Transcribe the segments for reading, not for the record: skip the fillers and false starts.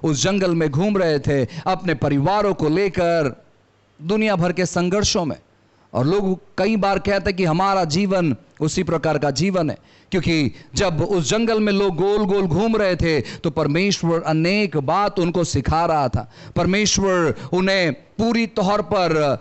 उस जंगल में घूम रहे थे अपने परिवारों को लेकर दुनिया भर के संघर्षों में। और लोग कई बार कहते हैं कि हमारा जीवन उसी प्रकार का जीवन है, क्योंकि जब उस जंगल में लोग गोल गोल घूम रहे थे तो परमेश्वर अनेक बात उनको सिखा रहा था। परमेश्वर उन्हें पूरी तौर पर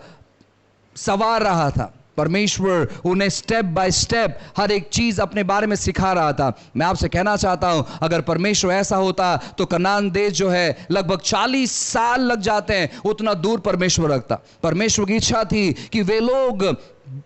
संवार रहा था। परमेश्वर उन्हें स्टेप बाय स्टेप हर एक चीज अपने बारे में सिखा रहा था। मैं आपसे कहना चाहता हूं, अगर परमेश्वर ऐसा होता तो कनान देश जो है लगभग 40 साल लग जाते हैं, उतना दूर परमेश्वर रखता। परमेश्वर की इच्छा थी कि वे लोग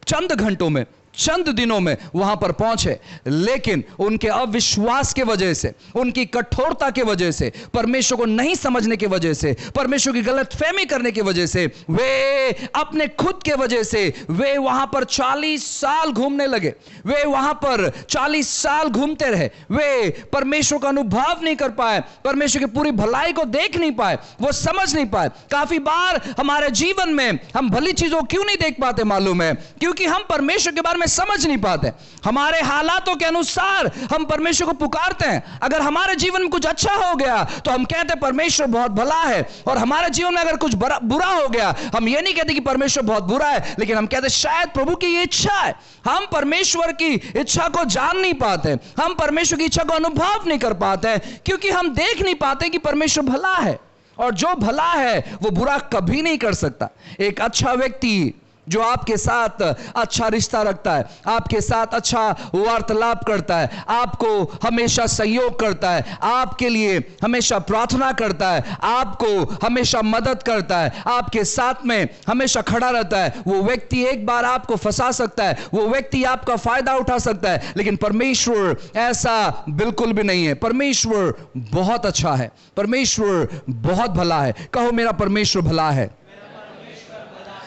चंद घंटों में, चंद दिनों में वहां पर पहुंचे, लेकिन उनके अविश्वास के वजह से, उनकी कठोरता के वजह से, परमेश्वर को नहीं समझने की वजह से, परमेश्वर की गलतफहमी करने की वजह से, वे अपने खुद के वजह से वे वहां पर 40 साल घूमने लगे। वे वहां पर 40 साल घूमते रहे। वे परमेश्वर का अनुभव नहीं कर पाए, परमेश्वर की पूरी भलाई को देख नहीं पाए, वो समझ नहीं पाए। काफी बार हमारे जीवन में हम भली चीजों को क्यों नहीं देख पाते मालूम है? क्योंकि हम परमेश्वर के बारे में समझ नहीं पाते। हमारे हालातों के अनुसार हम परमेश्वर को पुकारते हैं। अगर हमारे जीवन में कुछ अच्छा हो गया तो हम कहते हैं परमेश्वर बहुत भला है, और हमारे जीवन में अगर कुछ बुरा हो गया, हम ये नहीं कहते कि परमेश्वर बहुत बुरा है, लेकिन हम कहते हैं शायद प्रभु की ये इच्छा है। हम परमेश्वर की इच्छा को जान नहीं पाते, हम परमेश्वर की इच्छा को अनुभव नहीं कर पाते, क्योंकि हम देख नहीं पाते कि परमेश्वर भला है, और जो भला है वो बुरा कभी नहीं कर सकता। एक अच्छा व्यक्ति जो आपके साथ अच्छा रिश्ता रखता है, आपके साथ अच्छा वार्तालाप करता है, आपको हमेशा सहयोग करता है, आपके लिए हमेशा प्रार्थना करता है, आपको हमेशा मदद करता है, आपके साथ में हमेशा खड़ा रहता है, वो व्यक्ति एक बार आपको फंसा सकता है, वो व्यक्ति आपका फायदा उठा सकता है, लेकिन परमेश्वर ऐसा बिल्कुल भी नहीं है। परमेश्वर बहुत अच्छा है, परमेश्वर बहुत भला है। कहो मेरा परमेश्वर भला है।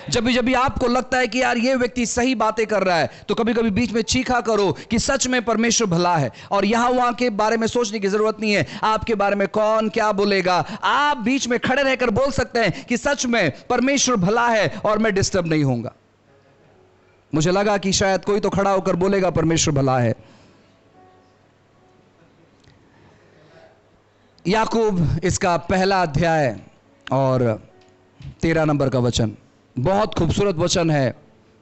जब भी आपको लगता है कि यार ये व्यक्ति सही बातें कर रहा है, तो कभी कभी बीच में चीखा करो कि सच में परमेश्वर भला है। और यहां वहां के बारे में सोचने की जरूरत नहीं है, आपके बारे में कौन क्या बोलेगा। आप बीच में खड़े रहकर बोल सकते हैं कि सच में परमेश्वर भला है और मैं डिस्टर्ब नहीं होऊंगा। मुझे लगा कि शायद कोई तो खड़ा होकर बोलेगा परमेश्वर भला है। याकूब इसका पहला अध्याय और 13 नंबर का वचन बहुत खूबसूरत वचन है,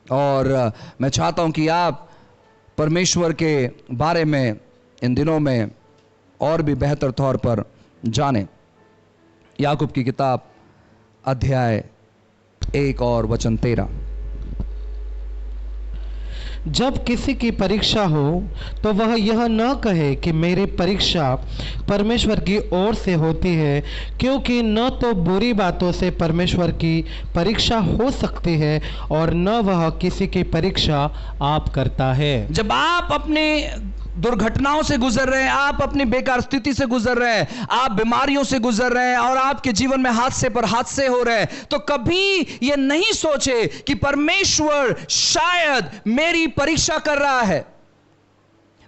और मैं चाहता हूं कि आप परमेश्वर के बारे में इन दिनों में और भी बेहतर तौर पर जानें। याकूब की किताब अध्याय 1 और वचन 13। जब किसी की परीक्षा हो तो वह यह न कहे कि मेरी परीक्षा परमेश्वर की ओर से होती है, क्योंकि न तो बुरी बातों से परमेश्वर की परीक्षा हो सकती है और न वह किसी की परीक्षा आप करता है। जब आप अपने दुर्घटनाओं से गुजर रहे हैं, आप अपनी बेकार स्थिति से गुजर रहे हैं, आप बीमारियों से गुजर रहे हैं, और आपके जीवन में हादसे पर हादसे हो रहे हैं, तो कभी ये नहीं सोचे कि परमेश्वर शायद मेरी परीक्षा कर रहा है।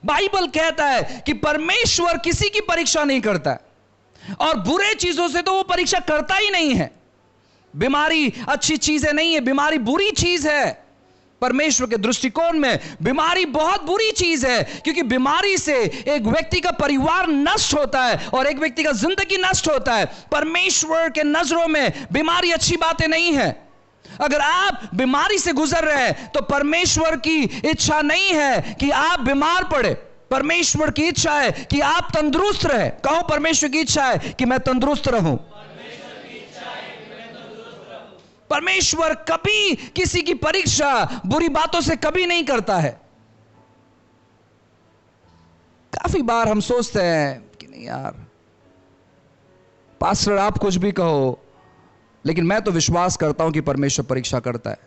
बाइबल कहता है कि परमेश्वर किसी की परीक्षा नहीं करता है, और बुरे चीजों से तो वो परीक्षा करता ही नहीं है। बीमारी अच्छी चीज नहीं है, बीमारी बुरी चीज है। परमेश्वर के दृष्टिकोण में बीमारी बहुत बुरी चीज है, क्योंकि बीमारी से एक व्यक्ति का परिवार नष्ट होता है और एक व्यक्ति का जिंदगी नष्ट होता है। परमेश्वर के नजरों में बीमारी अच्छी बातें नहीं है। अगर आप बीमारी से गुजर रहे हैं तो परमेश्वर की इच्छा नहीं है कि आप बीमार पड़े। परमेश्वर की इच्छा है कि आप तंदुरुस्त रहे। कहो परमेश्वर की इच्छा है कि मैं तंदुरुस्त रहूं। परमेश्वर कभी किसी की परीक्षा बुरी बातों से कभी नहीं करता है। काफी बार हम सोचते हैं कि नहीं यार पास्टर आप कुछ भी कहो, लेकिन मैं तो विश्वास करता हूं कि परमेश्वर परीक्षा करता है।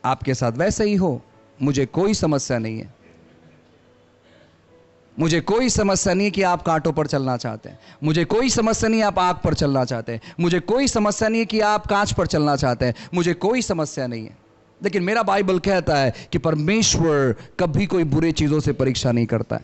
आपके साथ वैसे ही हो, मुझे कोई समस्या नहीं है। मुझे कोई समस्या नहीं कि आप कांटों पर चलना चाहते हैं, मुझे कोई समस्या नहीं आप आग पर चलना चाहते हैं, मुझे कोई समस्या नहीं कि आप कांच पर चलना चाहते हैं, मुझे कोई समस्या नहीं है। लेकिन मेरा बाइबल कहता है कि परमेश्वर कभी कोई बुरे चीजों से परीक्षा नहीं करता है,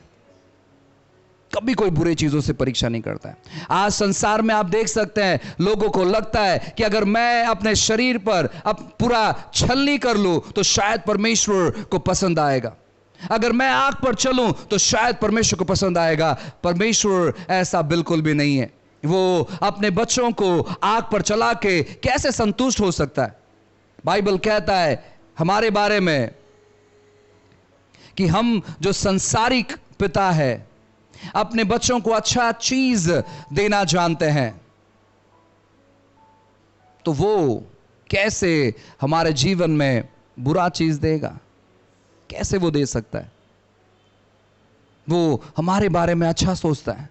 कभी कोई बुरे चीजों से परीक्षा नहीं करता है। आज संसार में आप देख सकते हैं, लोगों को लगता है कि अगर मैं अपने शरीर पर अब पूरा छलनी कर लूं तो शायद परमेश्वर को पसंद आएगा, अगर मैं आग पर चलूं तो शायद परमेश्वर को पसंद आएगा। परमेश्वर ऐसा बिल्कुल भी नहीं है। वो अपने बच्चों को आग पर चला के कैसे संतुष्ट हो सकता है? बाइबल कहता है हमारे बारे में कि हम जो संसारिक पिता है अपने बच्चों को अच्छा चीज देना जानते हैं, तो वो कैसे हमारे जीवन में बुरा चीज देगा? कैसे वो दे सकता है? वो हमारे बारे में अच्छा सोचता है।